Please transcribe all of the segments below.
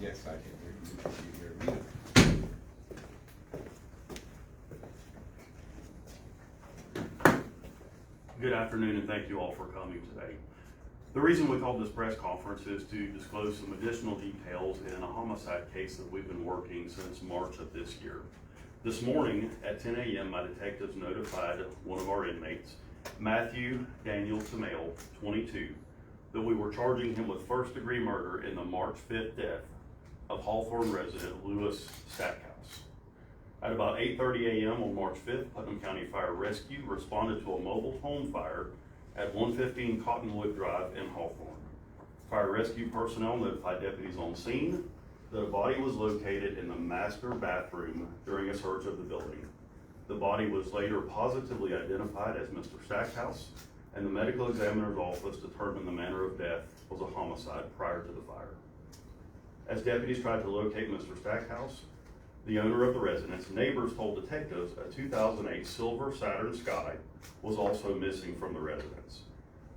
Yes, I can hear you. Can you hear me? Good afternoon, and thank you all for coming today. The reason we called this press conference is to disclose some additional details in a homicide case that we've been working since March of this year. This morning at 10 a.m., my detectives notified one of our inmates, Matthew Daniel Tamale, 22, that we were charging him with first-degree murder in the March 5th death of Hawthorne resident Louis Stackhouse. At about 8:30 a.m. on March 5th, Putnam County Fire Rescue responded to a mobile home fire at 115 Cottonwood Drive in Hawthorne. Fire rescue personnel notified deputies on scene that a body was located in the master bathroom during a search of the building. The body was later positively identified as Mr. Stackhouse, and the medical examiner's office determined the manner of death was a homicide prior to the fire. As deputies tried to locate Mr. Stackhouse, the owner of the residence, neighbors told detectives a 2008 silver Saturn Sky was also missing from the residence.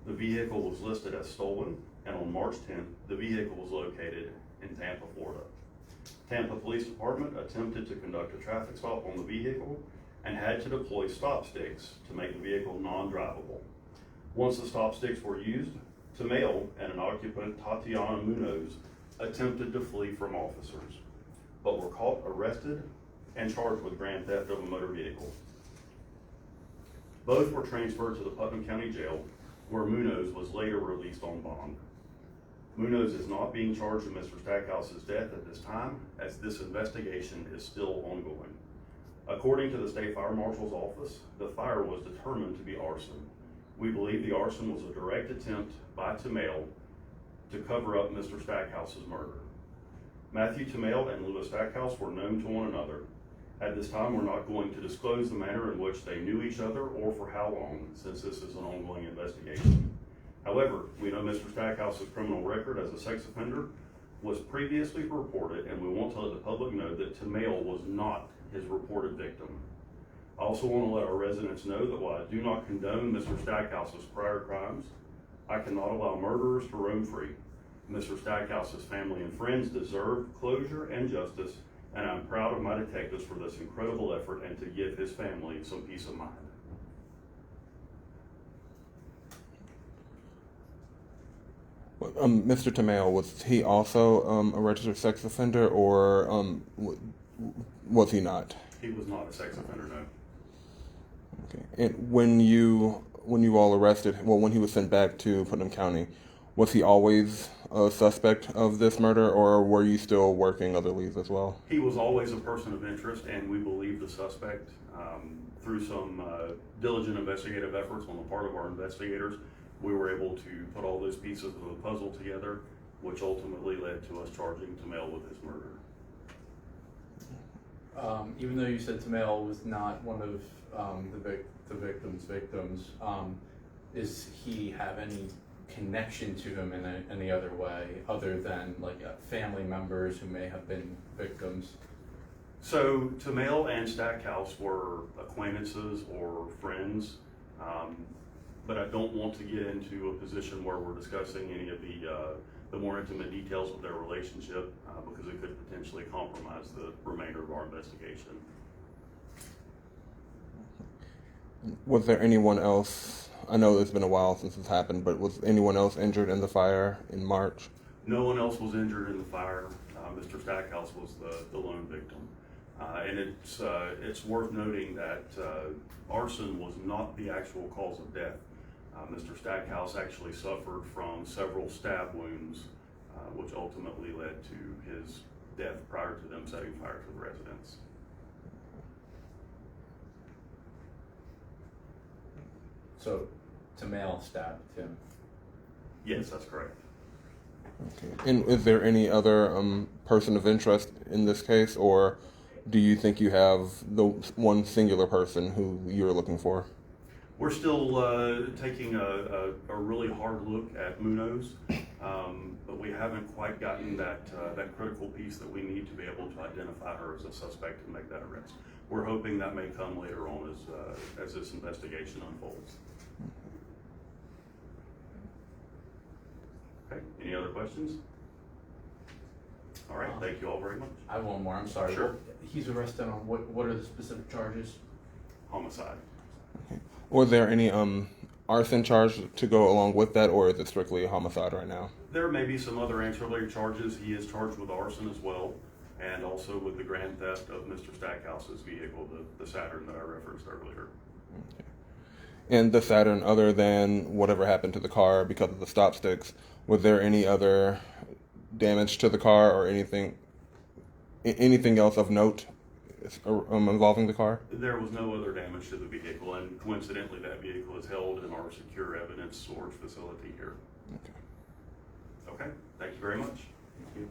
The vehicle was listed as stolen, and on March 10th, the vehicle was located in Tampa, Florida. Tampa Police Department attempted to conduct a traffic stop on the vehicle and had to deploy stop sticks to make the vehicle non-drivable. Once the stop sticks were used, Tamale and an occupant, Tatiana Munoz, attempted to flee from officers, but were caught, arrested, and charged with grand theft of a motor vehicle. Both were transferred to the Putnam County Jail, where Munoz was later released on bond. Munoz is not being charged with Mr. Stackhouse's death at this time, as this investigation is still ongoing. According to the State Fire Marshal's office, the fire was determined to be arson. We believe the arson was a direct attempt by Tamale to cover up Mr. Stackhouse's murder. Matthew Tamale and Louis Stackhouse were known to one another. At this time, we're not going to disclose the manner in which they knew each other or for how long, since this is an ongoing investigation. However, we know Mr. Stackhouse's criminal record as a sex offender was previously reported, and we want to let the public know that Tamale was not his reported victim. I also want to let our residents know that while I do not condone Mr. Stackhouse's prior crimes, I cannot allow murderers to roam free. Mr. Stackhouse's family and friends deserve closure and justice, and I'm proud of my detectives for this incredible effort and to give his family some peace of mind. Mr. Tamale, was he also a registered sex offender, or was he not? He was not a sex offender, no. Okay. And when you all arrested, when he was sent back to Putnam County, was he always a suspect of this murder, or were you still working other leads as well? He was always a person of interest, and we believe the suspect, through some diligent investigative efforts on the part of our investigators, we were able to put all those pieces of the puzzle together, which ultimately led to us charging Tamale with his murder. Even though you said Tamale was not one of the victim's victims, does he have any connection to him in any other way other than like family members who may have been victims? So Tamale and Stackhouse were acquaintances or friends, but I don't want to get into a position where we're discussing any of the more intimate details of their relationship because it could potentially compromise the remainder of our investigation. Was there anyone else? I know it's been a while since this happened, but was anyone else injured in the fire in March? No one else was injured in the fire. Mr. Stackhouse was the lone victim. And it's worth noting that arson was not the actual cause of death. Mr. Stackhouse actually suffered from several stab wounds, which ultimately led to his death prior to them setting fire to the residence. So Tamale stabbed him? Yes, that's correct. Okay. And is there any other person of interest in this case, or do you think you have the one singular person who you're looking for? We're still taking a really hard look at Munoz, but we haven't quite gotten that critical piece that we need to be able to identify her as a suspect and make that arrest. We're hoping that may come later on as this investigation unfolds. Okay, any other questions? All right, thank you all very much. I have one more, I'm sorry. Sure. He's arrested on what are the specific charges? Homicide. Was there any arson charge to go along with that, or is it strictly homicide right now? There may be some other ancillary charges. He is charged with arson as well, and also with the grand theft of Mr. Stackhouse's vehicle, the Saturn that I referenced earlier. And the Saturn, other than whatever happened to the car because of the stop sticks, was there any other damage to the car or anything else of note involving the car? There was no other damage to the vehicle, and coincidentally, that vehicle is held in our secure evidence storage facility here. Okay. Okay, thank you very much. Thank you.